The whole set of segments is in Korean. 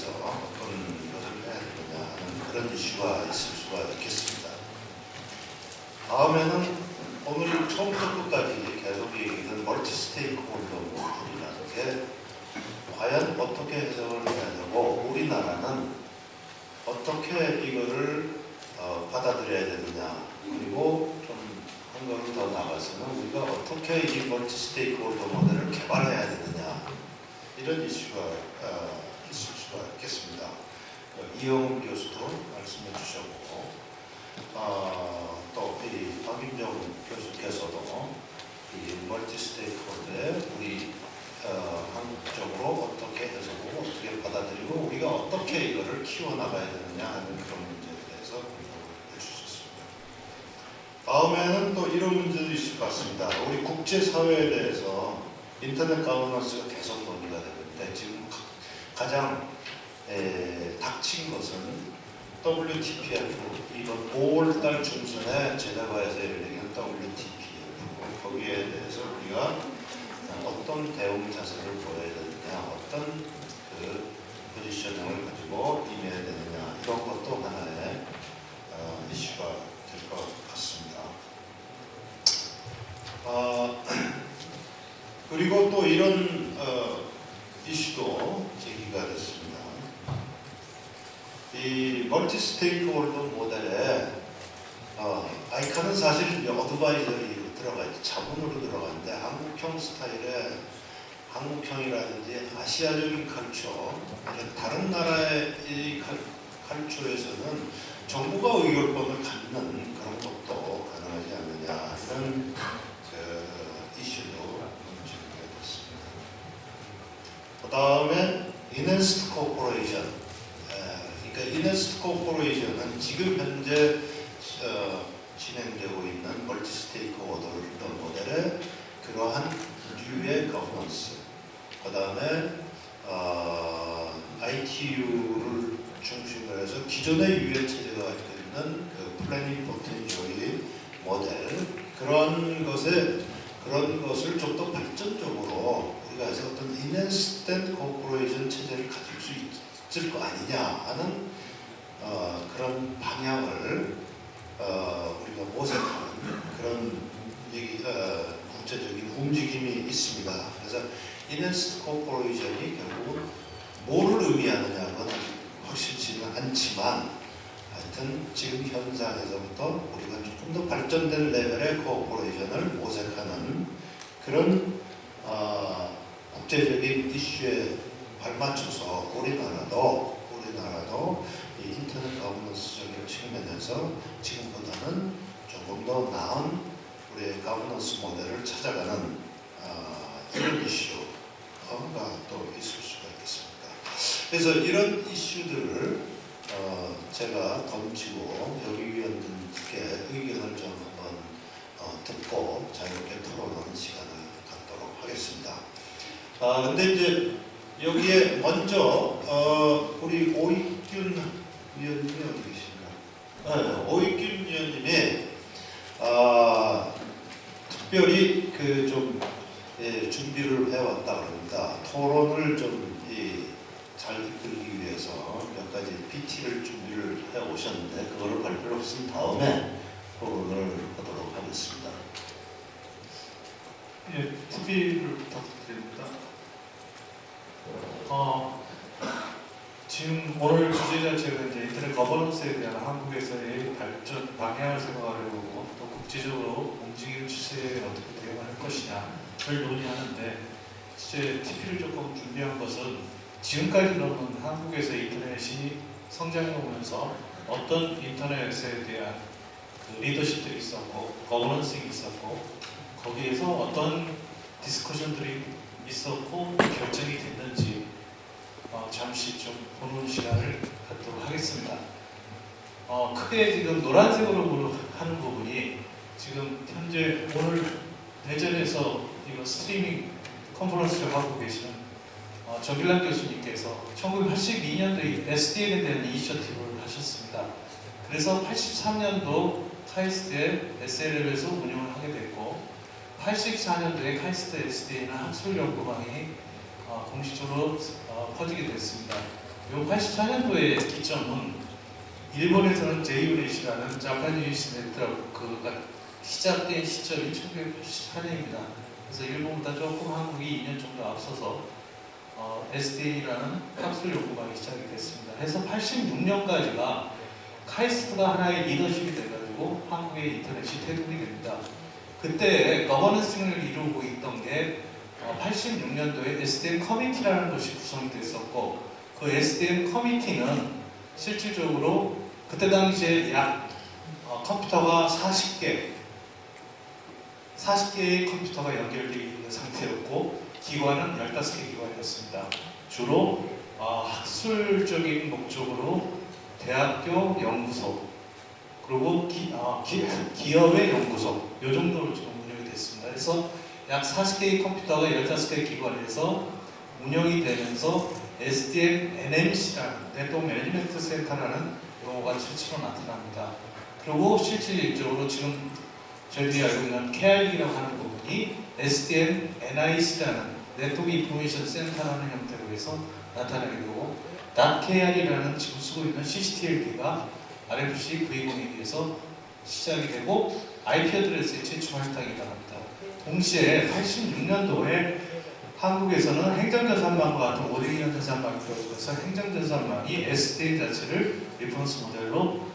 관련해서 어떤 것을 해야 되느냐 하는 그런 이슈가 있을 수가 있겠습니다. 다음에는 오늘 처음부터 끝까지 계속 얘기하는 멀티 스테이크홀더 모델이라는 게 과연 어떻게 해석을 해야 되고 우리나라는 어떻게 이거를 받아들여야 되느냐, 그리고 좀 한 걸음 더 나가서는 우리가 어떻게 이 멀티 스테이크홀더 모델을 개발해야 되느냐, 이런 이슈가 있을 수가 있겠습니다. 이영훈 교수도 말씀해 주셨고 또 이 박윤정 교수께서도 이 멀티 스테이크홀더에 우리 한국적으로 어떻게 해석하고 어떻게 받아들이고 우리가 어떻게 이거를 키워나가야 되느냐 하는 그런 문제에 대해서 공부를 해주셨습니다. 다음에는 또 이런 문제도 있을 것 같습니다. 우리 국제사회에 대해서 인터넷 가버넌스가 계속 논의가 되는데 지금 가장 닥친 것은 WTPF, 이번 5월달 중순에 제네바에서 열리는 WTPF, 거기에 대해서 우리가 어떤 대응 자세를 보여야 되느냐, 어떤 그 포지셔닝을 가지고 임해야 되느냐, 이런 것도 하나의 이슈가 될 것 같습니다. 그리고 또 이런 이슈도 제기가 됐습니다. 이 멀티 스테이크홀더 모델에 아이카는 사실 어드바이저리 들어가 있죠. 자본으로 들어가는데 한국형 스타일의 한국형이라든지 아시아적인 컬처, 다른 나라의 이 컬처에서는 정부가 의결권을 갖는 그런 것도 가능하지 않느냐, 이런 이슈도 제기가 됐습니다. 그 다음에 이네스트 코퍼레이션, 그러니까 이네스트 코퍼레이션은 지금 현재 진행되고 있는 멀티 스테이크홀더 모델의 그러한 류의 거버넌스, 그 다음에 ITU를 중심으로 해서 기존의 유엔 체제가 가지고 있는 그 플래닝 포텐셜의 모델, 그런 것을 좀 더 발전적으로 우리가 해서 어떤 인스턴트 코퍼레이션 체제를 가질 수 있을 거 아니냐 하는 그런 방향을 우리가 모색하는 그런 국제적인 움직임이 있습니다. 그래서 인스턴트 코퍼레이션이 결국 뭐를 의미하느냐는 확실치는 않지만, 하여튼 지금 현상에서부터 우리가 조금 더 발전된 레벨의 코퍼레이션을 모색하는 그런 국제적인 이슈에 발맞춰서 우리나라도 이 인터넷 거버넌스적인 측면에서 지금보다는 조금 더 나은 우리의 거버넌스 모델을 찾아가는 이런 이슈가 또 있을 수가 있겠습니다. 그래서 이런 이슈들을 제가 던지고 여기 위원들께 의견을 좀 한번 듣고 자유롭게 토론하는 시간을 갖도록 하겠습니다. 근데 이제 여기에 먼저 우리 오익균 위원님이 어디 계신가? 오익균 위원님이 특별히 좀 준비를 해왔다 그럽니다. 토론을 좀 잘 이끌기 위해서 몇 가지 PT를 준비를 해 오셨는데 그거를 발표를 하신 다음에 토론을 하도록 하겠습니다. 예, TV를 부탁드립니다. 지금 오늘 주제 자체가 이제 인터넷 거버넌스에 대한 한국에서의 발전 방향을 생각하려고 또 국제적으로 움직이는 추세에 어떻게 대응할 것이냐를 논의하는데, 실제 TV를 조금 준비한 것은 지금까지는 한국에서 인터넷이 성장해 오면서 어떤 인터넷에 대한 그 리더십들이 있었고 거버넌스가 있었고 거기에서 어떤 디스커션들이 있었고 결정이 됐는지 잠시 좀 보는 시간을 갖도록 하겠습니다. 크게 지금 노란색으로 하는 부분이 지금 현재 오늘 대전에서 이거 스트리밍 컨퍼런스를 하고 계시는 정길란 교수님께서 1982년도에 SDN에 대한 이니셔티브를 하셨습니다. 그래서 83년도 카이스트의 SLM에서 운영을 하게 됐고 84년도에 카이스트 SDN은 학술연구망이 공식적으로 퍼지게 됐습니다. 요 84년도의 기점은 일본에서는 JUNET이라는 자파니즈 네트워크가 시작된 시점이 1984년입니다. 그래서 일본보다 조금 한국이 2년 정도 앞서서 SDA라는 학술 연구망이 시작이 됐습니다. 그래서 86년까지가 카이스트가 하나의 리더십이 돼가지고 한국의 인터넷이 태동이 됩니다. 그때 거버넌스를 이루고 있던 게 86년도에 SDN 커미티라는 것이 구성이 됐었고, 그 SDN 커미티는 실질적으로 그때 당시에 약 컴퓨터가 40개의 컴퓨터가 연결되어 있는 상태였고, 기관은 15개 기관이었습니다. 주로 학술적인 목적으로 대학교 연구소, 그리고 기업의 연구소, 이 정도로 지금 운영이 됐습니다. 그래서 약 40개의 컴퓨터가 15개의 기관에서 운영이 되면서 SDN NMC라는 네트워크 매니지먼트 센터라는 용어가 실제로 나타납니다. 그리고 실질적으로 지금 저희들이 알고 있는 KR이라고 하는 부분이 SDN NIC라는 네트워크 인포메이션 센터라는 형태로 해서 나타나게 되고, .kr이라는 지금 쓰고 있는 CCTLD가 RFC V01에서 시작이 되고 IP 어드레스의 최초 할당이 나갑니다. 동시에 86년도에 한국에서는 행정전산망과 같은 5대2년 전산망이 들어오면서 행정전산망이 SDN 자체를 리퍼런스 모델로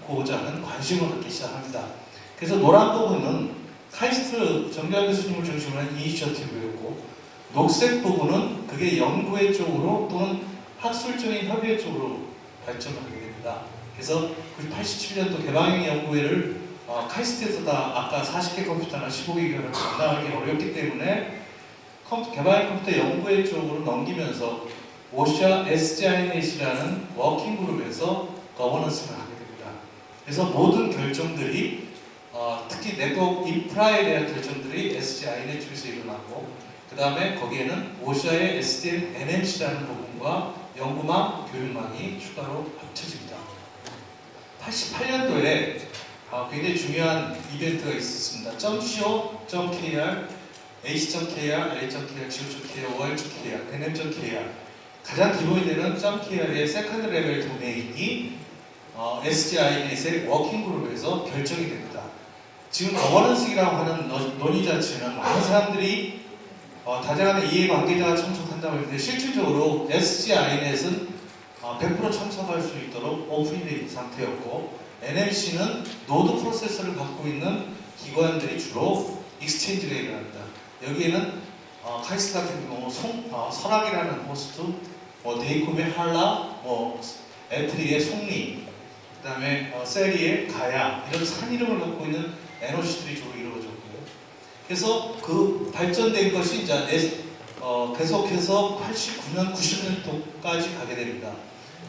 갖고자 하는 관심을 갖기 시작합니다. 그래서 노란 부분은 카이스트 정교한 교수님을 중심으로 한 이니셔티브였고, 녹색 부분은 그게 연구회 쪽으로 또는 학술적인 협의회 쪽으로 발전을 하게 됩니다. 그래서 87년도 개방형 연구회를 카이스트에서 다 아까 40개 컴퓨터나 15개 기관을 감당하기 어렵기 때문에 개방형 컴퓨터 연구회 쪽으로 넘기면서 오샤 SGINet이라는 워킹 그룹에서 거버넌스를 하게 됩니다. 그래서 모든 결정들이 특히 네트워크 인프라에 대한 결정들이 SGINet 쪽에서 일어나고, 그 다음에 거기에는 오샤의 SDN NMC라는 부분과 연구망, 교육망이 추가로 합쳐집니다. 88년도에 굉장히 중요한 이벤트가 있었습니다. .co.kr, h.kr, r.kr, go.kr, or.kr, nm.kr, 가장 기본이 되는 .kr의 세컨드 레벨 도메인이 SGINet의 워킹 그룹에서 결정이 됩니다. 지금 거버넌스라고 하는 논의 자체는 많은 사람들이 다재간의 이해관계자가 참석한다고 했는데, 실질적으로 SGINet은 100% 참석할 수 있도록 오픈이 된 상태였고, NMC는 노드 프로세서를 갖고 있는 기관들이 주로 익스체인지가 일어납니다. 여기에는 카이스트 같은 경우 설악이라는 호스트, 데이콤의 한라, 애트리의 송리, 그 다음에 세리의 가야, 이런 산 이름을 갖고 있는 NOC들이 주로 이루어졌고요. 그래서 그 발전된 것이 이제 계속해서 89년, 90년도까지 가게 됩니다.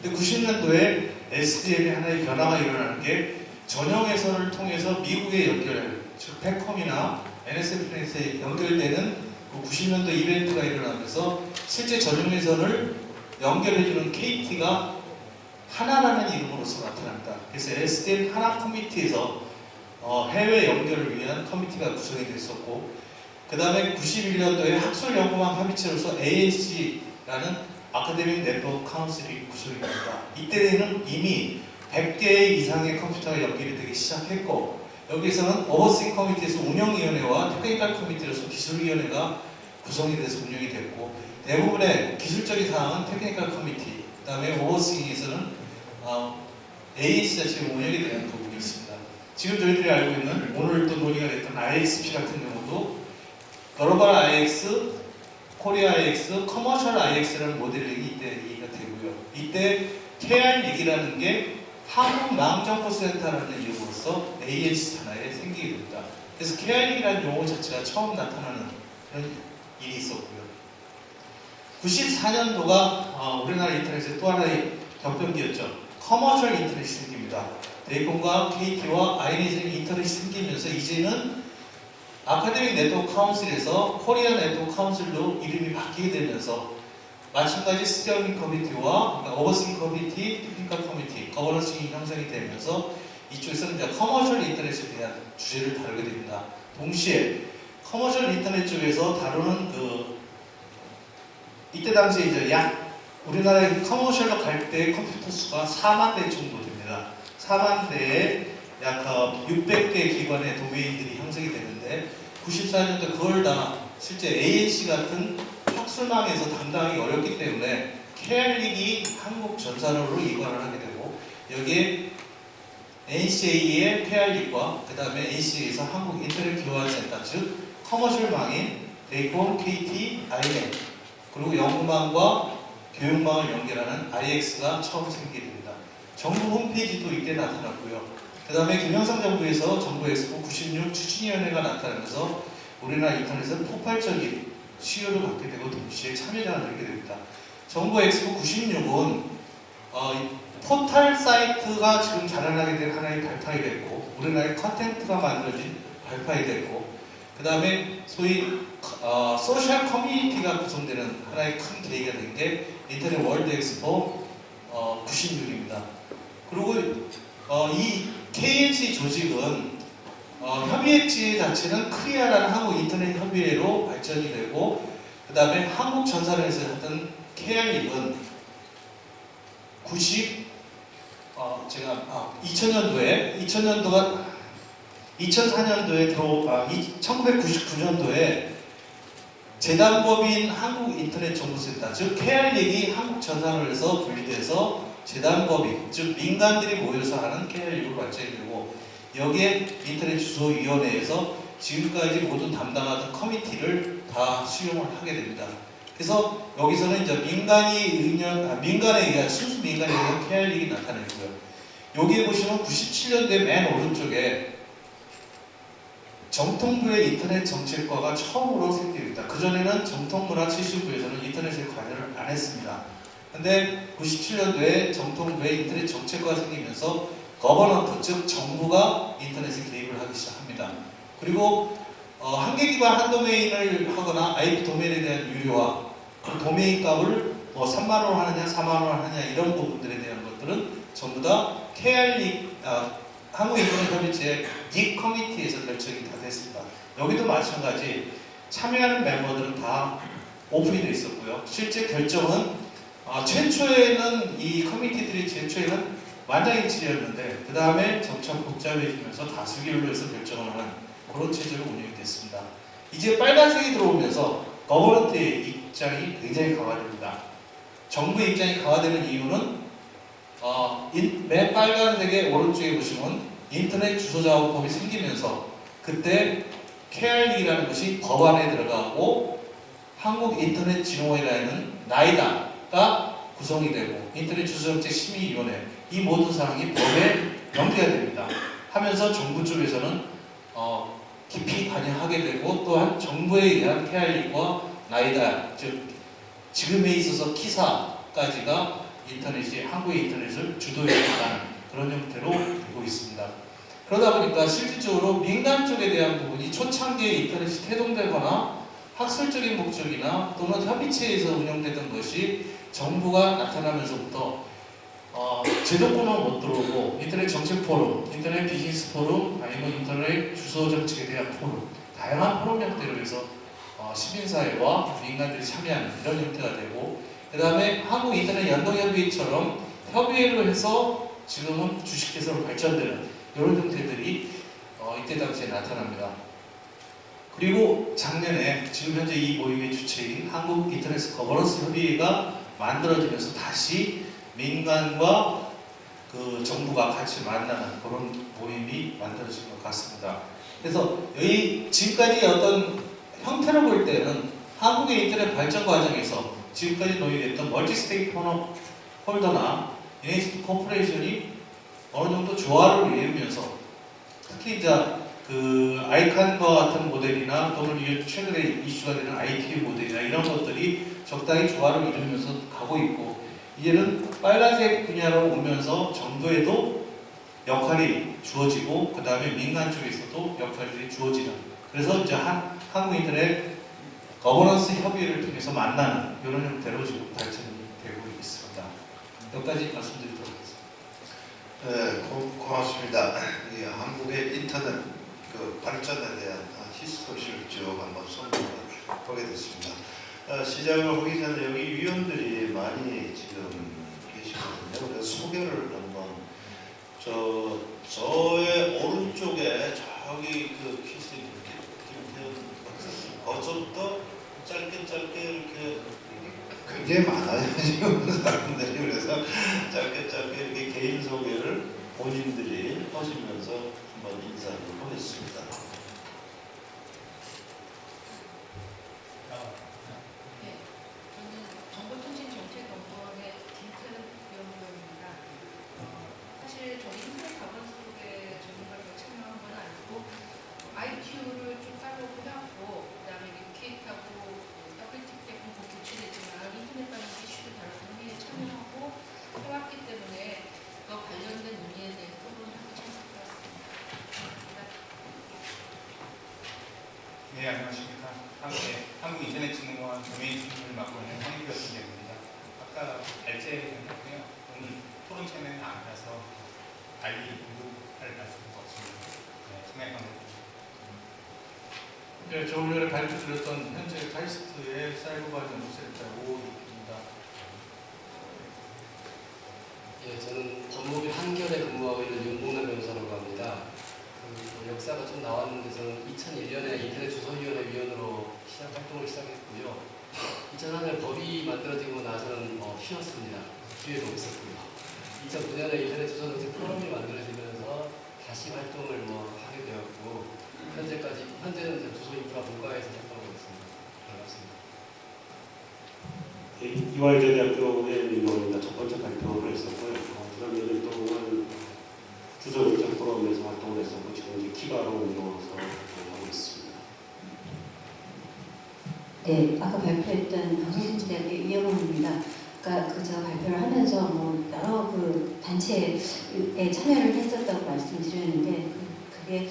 근데 90년도에 SDN의 하나의 변화가 일어나는 게, 전용 회선을 통해서 미국에 연결해요. 즉 팩컴이나 NSFN에 연결되는 그 90년도 이벤트가 일어나면서 실제 전용 회선을 연결해주는 KT가 하나라는 이름으로서 나타납니다. 그래서 SDN 하나 커뮤니티에서 해외 연결을 위한 커뮤니티가 구성이 됐었고, 그 다음에 91년도에 학술 연구망 협의체로서 ANC라는 아카데믹 네트워크 카운슬이 구성이 됩니다. 이때는 이미 100개 이상의 컴퓨터가 연결이 되기 시작했고, 여기서는 오버시 커뮤니티에서 운영위원회와 테크니컬 커뮤니티로서 기술위원회가 구성이 돼서 운영이 됐고, 대부분의 기술적인 사항은 테크니컬 커뮤니티, 그 다음에 오버시에서는 ANC 자체가 운영이 되는 부분이 있습니다. 지금 저희들이 알고 있는 오늘 또 논의가 됐던 IXP 같은 경우도 글로벌 IX, 코리아 IX, 커머셜 IX라는 모델링이 이때 얘기가 되고요. 이때 KR 얘기라는 게 한국망정보센터라는 이름으로서 ANC 산하에 생기게 됩니다. 그래서 KR이라는 용어 자체가 처음 나타나는 그런 일이 있었고요. 94년도가 우리나라 인터넷의 또 하나의 격변기였죠. 커머셜 인터넷이 생깁니다. 데이콤과 KT와 아이넷의 인터넷이 생기면서 이제는 아카데믹 네트워크 카운슬에서 코리아 네트워크 카운슬로 이름이 바뀌게 되면서 마찬가지 스티어링 커뮤니티와 오버싱 커뮤니티, 테크니컬 커뮤니티, 거버넌싱이 형성이 되면서 이쪽에서는 이제 커머셜 인터넷에 대한 주제를 다루게 됩니다. 동시에 커머셜 인터넷 쪽에서 다루는 이때 당시에 이제 약 우리나라의 커머셜로 갈 때 컴퓨터 수가 4만 대 정도 됩니다. 4만 대에 약 600개 기관의 도메인들이 형성이 되는데 94년도 그걸 다 실제 ANC 같은 학술망에서 담당하기 어렵기 때문에 KR릭이 한국전산으로 이관을 하게 되고 여기에 NCA의 KR릭과 그 다음에 NCA에서 한국인터넷교환센터 즉 커머셜망인 데이콘, KT, IM 그리고 연구망과 교육망을 연결하는 IX가 처음 생기게 됩니다. 정부 홈페이지도 이때 나타났고요. 그 다음에 김영삼 정부에서 정부 엑스포 96 추진위원회가 나타나면서 우리나라 인터넷은 폭발적인 수요를 갖게 되고 동시에 참여자가 늘게 됩니다. 정부 엑스포 96은 포털 사이트가 지금 자라나게 된 하나의 발판이 됐고 우리나라의 컨텐츠가 만들어진 발판이 됐고 그 다음에 소위 소셜 커뮤니티가 구성되는 하나의 큰 계기가 된 게 인터넷 월드 엑스포 96입니다. 그리고 이 KH 조직은 협의회 자체는 크리아라는 한국 인터넷 협의회로 발전이 되고 그 다음에 한국전산에서 하던 KR릭은 2004년도에 1999년도에 재단법인 한국인터넷정보센터 즉 KR릭이 한국전산으로서 분리돼서 재단법인 즉 민간들이 모여서 하는 KR릭으로 발전이 되고 여기에 인터넷 주소위원회에서 지금까지 모든 담당하던 커미티를 다 수용을 하게 됩니다. 그래서 여기서는 이제 민간에 의한 순수 민간에 의한 KR릭이 나타내고요. 여기에 보시면 97년도에 맨 오른쪽에 정통부의 인터넷 정책과가 처음으로 생깁니다. 그전에는 정통부나 70부에서는 인터넷에 관여를 안 했습니다. 근데 97년도에 정통부의 인터넷 정책과가 생기면서 거버넌트, 즉 정부가 인터넷에 개입을 하기 시작합니다. 그리고 한계기반 한도메인을 하거나 IP 도메인에 대한 유료화, 그 도메인 값을 뭐 3만원 하느냐 4만원 하느냐 이런 부분들에 대한 것들은 전부 다 KR릭 한국인터넷협의체 닉 커미티에서 결정이 다 됐습니다. 여기도 마찬가지 참여하는 멤버들은 다 오픈이 되어 있었고요. 실제 결정은 최초에는 이 커미티들이 최초에는 만장일치였는데 그 다음에 점차 복잡해지면서 다수결로 해서 결정을 하는 그런 체제로 운영이 됐습니다. 이제 빨간색이 들어오면서 거버넌트의 입장이 굉장히 강화됩니다. 정부의 입장이 강화되는 이유는 맨 빨간색의 오른쪽에 보시면 인터넷 주소작업법이 생기면서 그때 KR릭이라는 것이 법안에 들어가고 한국인터넷진흥원이라는 나이다가 구성이 되고 인터넷 주소정책심의위원회 이 모든 사항이 법에 연계가 됩니다. 하면서 정부 쪽에서는 깊이 관여하게 되고 또한 정부에 의한 KR릭과 나이다 즉 지금에 있어서 키사까지가 인터넷이 한국의 인터넷을 주도해가는 그런 형태로 되고 있습니다. 그러다 보니까 실질적으로 민간 쪽에 대한 부분이 초창기에 인터넷이 태동되거나 학술적인 목적이나 또는 협의체에서 운영되던 것이 정부가 나타나면서부터 제도권은 못 들어오고 인터넷 정책 포럼, 인터넷 비즈니스 포럼, 아니면 인터넷 주소 정책에 대한 포럼, 다양한 포럼 형태로 해서 시민사회와 민간들이 참여하는 이런 형태가 되고 그 다음에 한국인터넷연동협의회처럼 협의회로 해서 지금은 주식회사로 발전되는 이런 형태들이 이때 당시에 나타납니다. 그리고 작년에 지금 현재 이 모임의 주체인 한국인터넷 거버넌스 협의회가 만들어지면서 다시 민간과 그 정부가 같이 만나는 그런 모임이 만들어진 것 같습니다. 그래서 여기 지금까지 어떤 형태로 볼 때는 한국의 인터넷 발전 과정에서 지금까지 논의됐던 멀티 스테이크 홀더나 NHT 코퍼레이션이 어느 정도 조화를 이루면서 특히 이제 그 아이칸과 같은 모델이나 또는 최근에 이슈가 되는 ITV 모델이나 이런 것들이 적당히 조화를 이루면서 가고 있고 이제는 빨간색 분야로 오면서 정부에도 역할이 주어지고 그 다음에 민간 쪽에서도 역할들이 주어지는 그래서 이제 한국인터넷 거버넌스 협의회를 통해서 만나는 이런 형태로 지금 발전이 되고 있습니다. 여기까지 말씀드리도록 하겠습니다. 네, 고맙습니다. 이 한국의 인터넷 그 발전에 대한 히스토리를 쭉 한번 설명을 보게 됐습니다. 시작을 하기 전에 여기 위원들이 많이 지금 계시거든요. 그래서 소개를 한번 저의 오른쪽에 저기 그 키스 김태현 박사님 거기서부터 짧게 이렇게 굉장히 많아요 지금 사람들이. 그래서 짧게 이렇게 개인 소개를 본인들이 하시면서 한번 인사를 하겠습니다. 정보통신정책연구원의 김태현 연구원입니다. 사실 저희 인터넷 가번스 쪽에 전문가로 참여한 건 아니고 ITU를 좀 따로 해왔고 그다음에 리퀴하고 WT 제품 교체됐지만 인터넷 관련 이슈를 다루는 회의에 참여하고 해왔기 때문에 그 관련된 논의에 대해 토론하기 참석해왔습니다. 네, 안녕하십니까. 한국인터넷진흥원 도메인 중심을 맡고 있는 황희규 팀장입니다. 아까 발제했는데요. 오늘 토론 참여는 아니라서 달리 공부할 말씀은 없습니다. 네, 참여 감사드립니다. 네, 조금 전에 발표 드렸던 현재 카이스트의 사이버바이오 연구센터 오입니다. 예, 저는 법무부 한결에 근무하고 있는 윤봉남 변호사라고 합니다. 그 역사가 좀 나왔는데 저는 2001년에 인터넷 주소위원회 위원으로 활동을 시작했고요. 2004년 법이 만들어지고 나서는 쉬었습니다. 기회도 없었고요. 2009년에 인터넷 주소정책 포럼이 만들어지면서 다시 활동을 하게 되었고 현재는 이제 주소인프라 본과에서 활동하고 있습니다. 반갑습니다. 이화여대학교의 민원입니다. 첫 번째 발표를 했었고요. 그다음에 1년 동안 주소정책 포럼에서 활동을 했었고 지금 이제 키바로 운영해서 하고 있습니다. 네, 아까 발표했던 방송통신대학의 이영원입니다. 아까 그저 발표를 하면서 여러 그 단체에 참여를 했었다고 말씀드렸는데 그게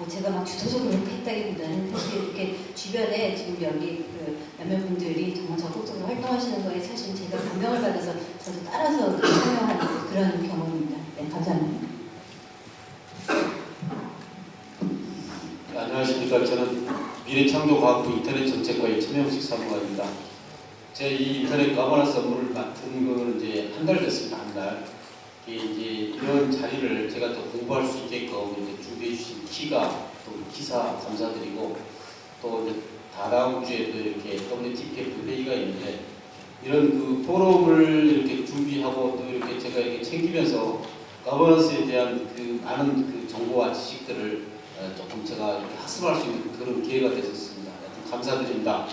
제가 막 주도적으로 했다기보다는 사실 이렇게 주변에 지금 여기 몇몇 분들이 정말 적극적으로 활동하시는 거에 사실 제가 감명을 받아서 저도 따라서 참여하는 그런 경험입니다. 네, 감사합니다. 네, 안녕하십니까. 저는 미래창조과학부 인터넷정책과의 최명식 사무관입니다. 제 이 인터넷 가버넌스 업무를 맡은 거는 이제 한 달 됐습니다. 한 달. 이제 이런 자리를 제가 또 공부할 수 있게끔 이제 준비해 주신 키가 또 기사 감사드리고 또 이제 다다음 주에 또 이렇게 WTPF 회의가 있는데 이런 그 포럼을 이렇게 준비하고 또 이렇게 제가 이렇게 챙기면서 가버넌스에 대한 그 많은 그 정보와 지식들을 조금 제가 이렇게 학습할 수 있는 그런 기회가 됐었습니다. 감사드립니다.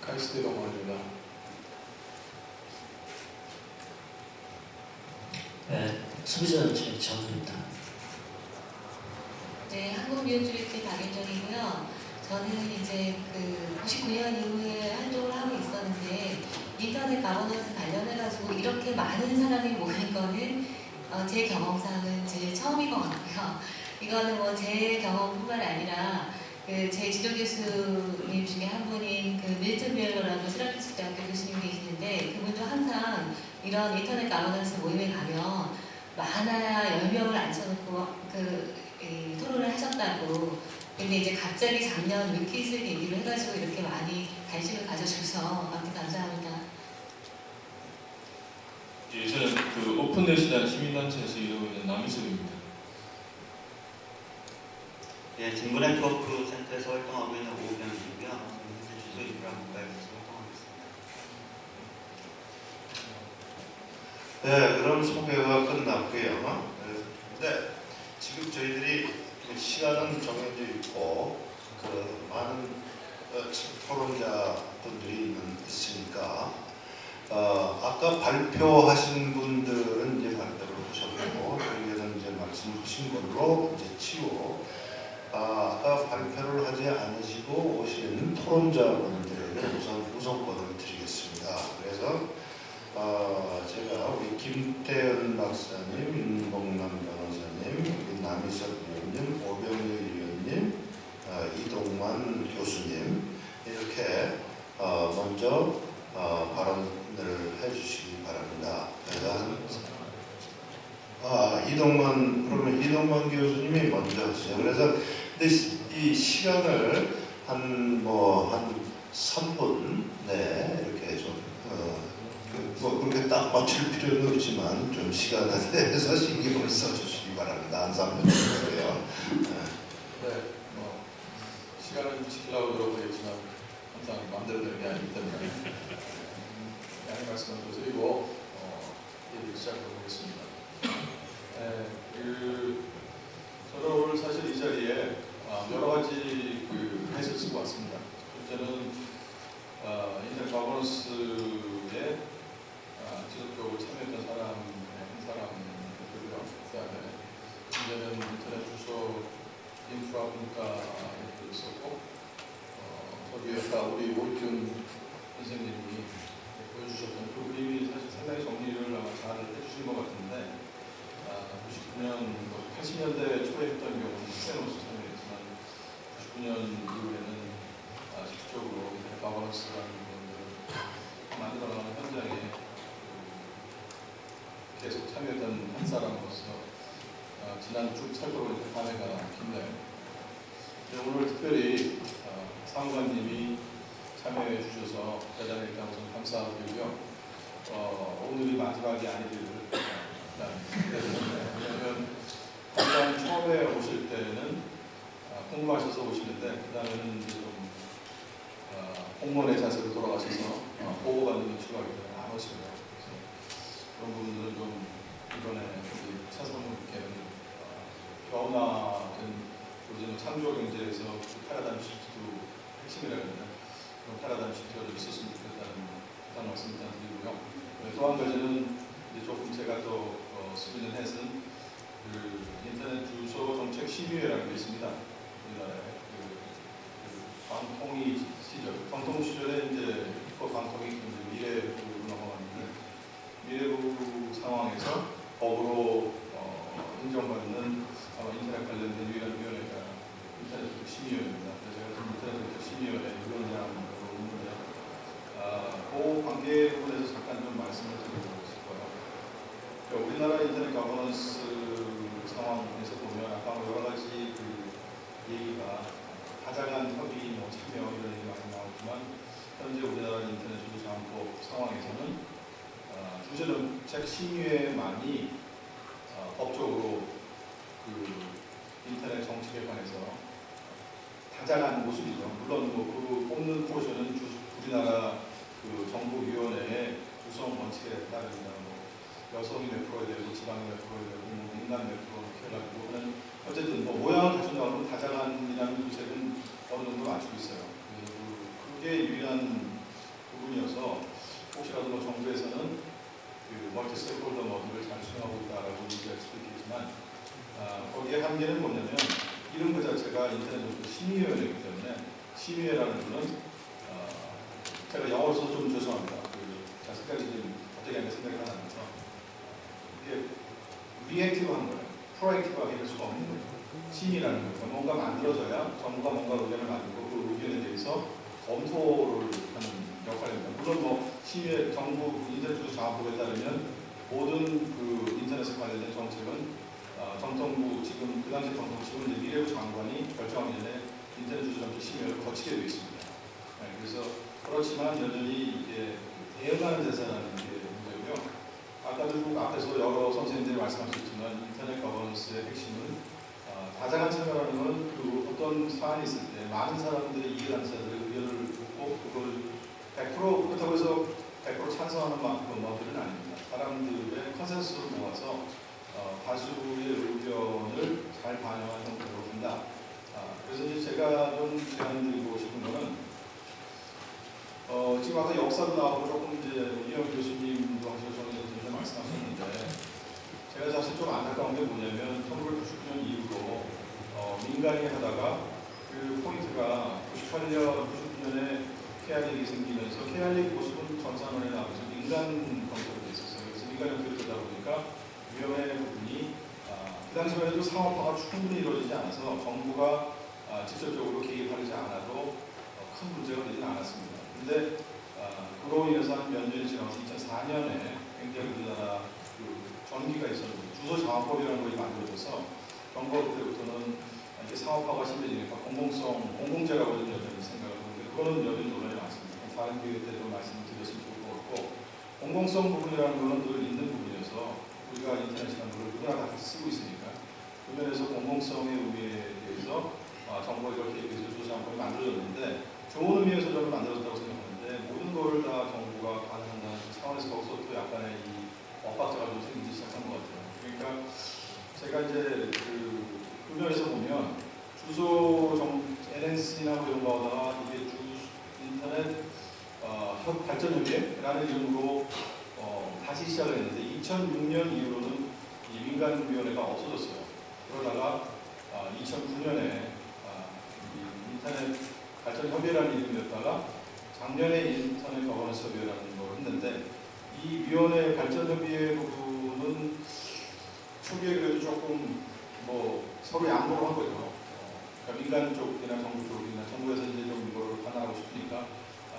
카이스트 동원입니다. 네, 소비자정책 전문입니다. 네, 한국미용주립대 박윤정이고요. 저는 이제 99년 이후에 활동을 하고 있었는데 인터넷 가버넌스 관련해가지고 이렇게 많은 사람이 모인 거는 제 경험상은 제일 처음인 것 같고요. 이거는 제 경험뿐만 아니라 제 지도 교수님 중에 한 분인 밀튼 벨러라고 스라피스 대학교 교수님 계시는데 그분도 항상 이런 인터넷 가버넌스 모임에 가면 많아야 10명을 앉혀놓고 토론을 하셨다고. 근데 이제 갑자기 작년 위킷을 계기로 해가지고 이렇게 많이 관심을 가져주셔서 아무튼 감사합니다. 예, 저는 오픈넷이라는 시민단체에서 일하고 있는 남희석입니다. 예, 진보네트워크 센터에서 활동하고 있는 오병이고요. 현재 주소인프라 본과에서 활동하고 있습니다. 네, 그럼 소개가 끝났고요. 네, 지금 저희들이 시간은 정해져 있고 많은 토론자분들이 있으니까 아까 발표하신 분들은 이제 발표를 하셨고 저희는 이제 말씀하신 걸로 이제 치고 아까 발표를 하지 않으시고 오신 토론자분들에게 우선권을 드리겠습니다. 그래서 제가 우리 김태현 박사님, 윤봉남 변호사님, 우리 남희석 의원님, 오병일 의원님, 이동만 교수님 이렇게 먼저 발언을 해주시기 바랍니다. 그러면 이동만 교수님이 먼저 하시죠. 그래서 이 시간을 한 3분 이렇게 좀 뭐 그렇게 딱 맞출 필요는 없지만 좀 시간에 대해서 신경을 써주시기 바랍니다. 한 3분 정도요. 네, 시간을 지키려고 노력하겠지만 항상 마음대로 되는 게 아니기 때문에 양해 말씀을 좀 드리고 얘기를 시작해보겠습니다. 저는 오늘 사실 이 자리에 여러 가지 해설 쓰고 왔습니다. 첫째는 인터넷 거버넌스에 지속적으로 참여했던 사람 한 사람이고요. 그다음에 이제는 인터넷 주소 인프라 분과에도 있었고 거기에 우리 오익균 선생님이 보여주셨던 그 그림이 사실 상당히 정리를 잘 해주신 것 같은데 99년 80년대 초에 했던 경우는 스테노스 참여했지만 99년 이후에는 직접적으로 거버넌스라는 것을 만들어가는 현장에 계속 참여했던 한 사람으로서 지난 쭉 살펴보니까 감회가 깊네요. 오늘 특별히 사무관님이 참여해 주셔서 대단히 일단 우선 감사드리고요. 오늘이 마지막이 아니기를 왜냐하면 일단 처음에 오실 때는 궁금하셔서 오시는데 그 다음에는 이제 좀 공무원의 자세로 돌아가셔서 보고받는 눈치가 있기 때문에 안 오시고요. 그런 부분들은 좀 이번에 우리 차선님께는 변화된 요즘 창조 경제에서 패러다임 시프트도 핵심이라는데 그런 패러다임 시프트가 좀 있었으면 좋겠다는 말씀 일단 드리고요. 또 한 가지는 이제 조금 제가 또 쓰는 햇은 인터넷 주소 정책 심의회라는 게 있습니다. 우리나라에 방통위 시절, 방통 시절에 이제 방통위 미래부로 넘어갔는데 미래부 상황에서 법으로 인정받는 인터넷 관련된 유일한 위원회가 인터넷 심의위원회입니다. 그래서 제가 좀 인터넷 심의위원회 위원장으로 있는데 그 관계 부분에서 잠깐 좀 말씀을 드리고 싶어요. 그러니까 우리나라 인터넷 거버넌스 상황에서 보면 아까 여러 가지 얘기가 다자간 협의, 참여 이런 얘기 많이 나오지만 현재 우리나라 인터넷 주소자원법 상황에서는 주소정책 심의회만이 법적으로 인터넷 정책에 관해서 다자간 모습이죠. 물론 그 뽑는 포션은 우리나라 정부위원회의 구성 원칙에 따릅니다. 여성이 몇 프로에 되고 지방이 몇 프로에 되고 인간 몇 프로 이렇게 해가지고 하는 어쨌든 모양을 갖춘다고 다자간이라는 구색은 어느 정도 맞추고 있어요. 그게 유일한 부분이어서 혹시라도 정부에서는 멀티 스테이크홀더 모델을 잘 수행하고 있다라고 얘기할 수도 있겠지만 거기에 한계는 뭐냐면 이름 그 자체가 인터넷 심의위원회이기 때문에 심의회라는 거는 제가 영어로 써서 좀 죄송합니다. 자 색깔이 지금 갑자기 안 생각이 나면서 이게 리액티브한 거예요. 프로액티브하게 할 수가 없는 거예요. 심의라는 거예요. 뭔가 만들어져야 정부가 뭔가 의견을 만들고 그 의견에 대해서 검토를 하는 역할입니다. 물론 심의 정부 인터넷 주소 자원법에 따르면 모든 인터넷에 관련된 정책은 정통부 지금 그 당시 정통부 지금 이제 미래부 장관이 결정하기 전에 인터넷 주소 정책 심의를 거치게 되어 있습니다. 그래서 그렇지만 여전히 이게 대응하는 대사라는 게 문제고요. 아까도 앞에서 여러 선생님들이 말씀하셨지만 인터넷 거버넌스의 핵심은 다자간 참여라는 건 어떤 사안이 있을 때 많은 사람들의 이해단체들의 의견을 묻고 그걸 100% 그렇다고 해서 100% 찬성하는 모델은 아닙니다. 사람들의 컨센서스를 모아서 다수의 의견을 잘 반영하는 형태로 한다. 그래서 이제 제가 좀 제안드리고 싶은 거는 지금 아까 역사도 나오고 조금 이제 이영 교수님도 하셔서 저는 말씀하셨는데 제가 사실 좀 안타까운 게 뭐냐면 1999년 이후로 민간이 하다가 그 포인트가 98년, 99년에 KR력이 생기면서 KR력 모습은 전산원에 나와서 민간 검토로 돼 있었어요. 그래서 민간 형태로 되다 보니까 위원회 부분이 그 당시만 해도 상업화가 충분히 이루어지지 않아서 정부가 직접적으로 개입하지 않아도 큰 문제가 되지는 않았습니다. 근데 그로 인해서 한 몇 년이 지나서 2004년에 굉장히 우리나라 전기가 있었는데 주소자원법이라는 것이 만들어져서 정부가 그때부터는 이게 사업화가 심해지니까 공공재라고 좀 여전히 생각을 하는데 그거는 여전히 논란이 많습니다. 다른 기회 때도 말씀드렸으면 좋을 것 같고 공공성 부분이라는 거는 늘 있는 부분이어서 우리가 인터넷이나 걸 누구나 다 같이 쓰고 있으니까 그 면에서 공공성의 의미에 대해서 정부가 이렇게 계획해서 조사한번이 만들어졌는데 좋은 의미에서 저는 만들어졌다고 생각하는데 모든 거를 다 정부가 가능한다는 차원에서 거기서 또 약간의 이 엇박자가 좀 생기기 시작한 것 같아요. 그러니까 제가 이제 그 면에서 보면 주소 NNC나 뭐 이런 거다가 이게 인터넷 발전협의회라는 이름으로 다시 시작을 했는데 2006년 이후로는 이 민간위원회가 없어졌어요. 그러다가 2009년에 인터넷 발전협의회라는 이름이었다가 작년에 인터넷 거버넌스 협의회라는 걸 했는데 이 위원회 발전협의회 부분은 초기에 그래도 조금 뭐 서로 양보를 한 거죠. 그러니까 민간 쪽이나 정부 쪽이나 정부에서 이제 좀 이거를 하나하고 싶으니까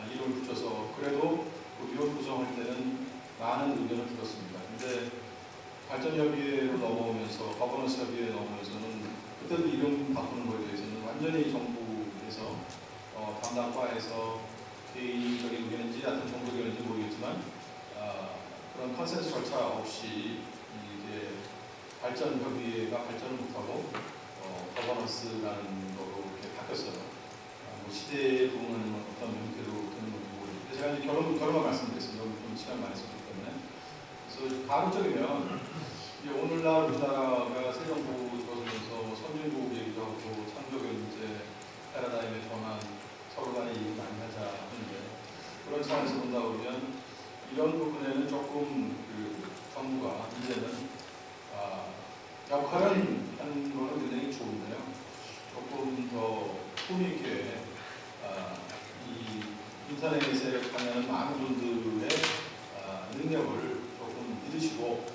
이름을 붙여서 그래도 그 위원 구성할 때는 많은 의견을 들었습니다. 근데 발전협의회로 넘어오면서 거버넌스 협의회에 넘어오면서는 그때도 이름 바꾸는 거에 대해서는 완전히 정부에서 담당과에서 개인적인 의견인지 하여튼 정부 의견인지 모르겠지만 그런 컨센서스 절차 없이 이게 발전협의회가 발전을 못하고 거버넌스라는 거로 이렇게 바뀌었어요. 뭐 시대에 부응하는 어떤 형태로 되는 건지 모르겠는데 제가 이제 결론만 말씀드렸습니다. 너무 좀 시간 많이 썼기 때문에. 그래서 가급적이면 오늘날 우리나라가 새 정부 들어서면서 선진국 얘기도 하고 창조적 인재 패러다임의 전환 서로 간에 얘기 많이 하자 하는데 그런 차원에서 본다 보면 이런 부분에는 조금 그 정부가 이제는 역할은 하는 거는 굉장히 좋은데요. 조금 더 품있게 이 인터넷에 관여하는 많은 분들의 능력을 조금 믿으시고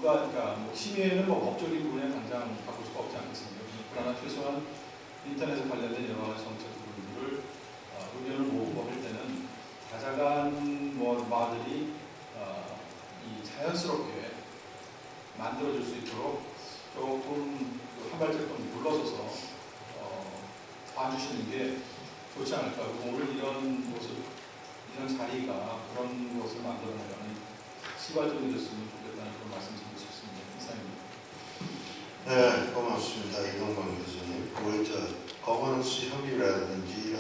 그러니까 뭐 심의에는 뭐 법적인 부분에 당장 바꿀 수가 없지 않겠습니까? 그러나 최소한 인터넷에 관련된 여러 가지 정책 부분들을 의견을 모으고 할 때는 다자간 말들이 이 자연스럽게 만들어질 수 있도록 조금 한 발짝 좀 물러서서 봐주시는 게 좋지 않을까. 오늘 이런 모습, 이런 자리가 그런 것을 만들어내는 시발점이 됐으면 좋겠다는 그런 말씀 드리고 싶습니다. 이상입니다. 네, 고맙습니다. 이동광 교수님. 우리 거버넌스 협의라든지 이런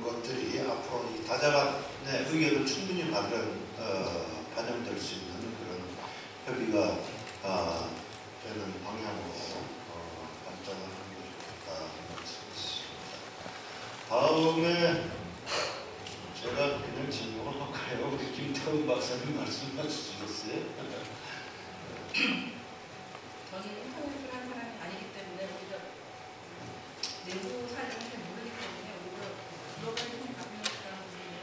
것들이 앞으로 이 다자간의 의견을 충분히 반영될 수 있는 그런 협의가 되는 방향으로 발전하는 게 좋겠다는 말씀이었습니다. 다음에 제가 그냥 질문을 할까요? 우리 김태훈 박사님 말씀해 주시겠어요? 저는 인터넷을 한 사람이 아니기 때문에 오히려 내부 사정을 잘 모르기 때문에 오히려 글로벌 가비넌스라는 부분을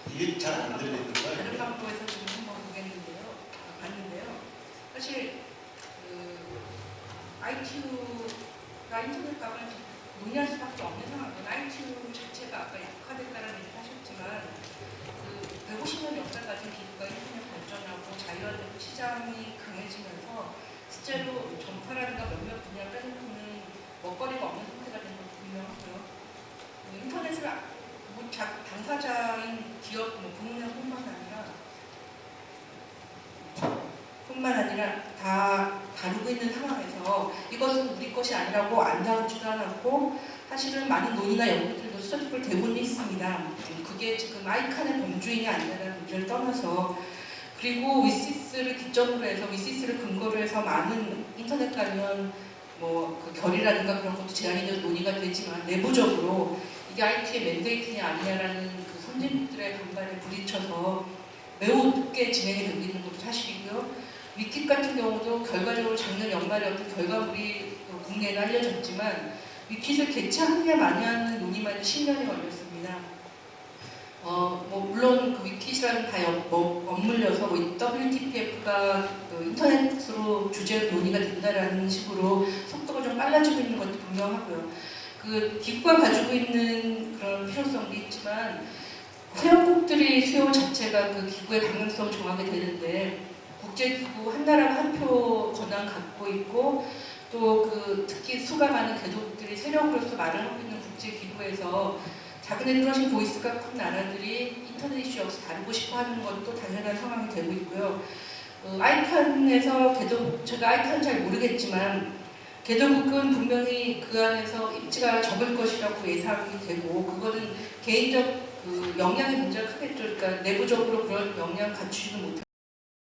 이게 잘 안 들리는 거예요? 다른 방법에서 좀 한번 봤는데요. 사실 ITU가 인터넷 값을 논의할 수밖에 없는 상황이에요. ITU 자체가 아까 약화됐다는 얘기를 하셨지만 150년 역사 가진 기술과 인터넷 발전하고 자유화되고 시장이 강해지면서 실제로 전파라든가 몇몇 분야 빼놓고는 먹거리가 없는 상태가 된 것도 분명하고요. 인터넷을 당사자인 기업, 뿐만 아니라 다 다루고 있는 상황에서 이것은 우리 것이 아니라고 안 다루지도 않았고 사실은 많은 논의나 연구들도 수집을 되고는 있습니다. 그게 지금 아이칸의 범주인이 아니라는 문제를 떠나서 그리고 위시스를 기점으로 해서 위시스를 근거로 해서 많은 인터넷 관련 그 결의라든가 그런 것도 제한이 되어 논의가 되지만 내부적으로 이게 IT의 맨데이트냐 아니냐라는 그 선진국들의 반발에 부딪혀서 매우 늦게 진행이 되고 있는 것도 사실이고요. 위킷 같은 경우도 결과적으로 작년 연말에 어떤 결과물이 국내에 알려졌지만 위킷을 개최하느냐 마냐는 논의만 10년이 걸렸습니다. 물론 그 위킷이라는 다 엇물려서 WTPF가 인터넷으로 주제로 논의가 된다라는 식으로 속도가 좀 빨라지고 있는 것도 분명하고요. 그 기구가 가지고 있는 그런 필요성도 있지만 회원국들이 수요 자체가 그 기구의 방향성을 정하게 되는데 국제기구 한 나라가 한 표 권한 갖고 있고 또 그 특히 수가 많은 개독들이 세력으로서 말을 하고 있는 국제기구에서 자기네들 훨씬 보이스가 큰 나라들이 인터넷 이슈 역시 다루고 싶어 하는 것도 당연한 상황이 되고 있고요. 아이칸에서 제가 아이칸 잘 모르겠지만 개도국은 분명히 그 안에서 입지가 적을 것이라고 예상이 되고 그거는 개인적 영향의 문제가 크겠죠. 그러니까 내부적으로 그런 영향 갖추지는 못할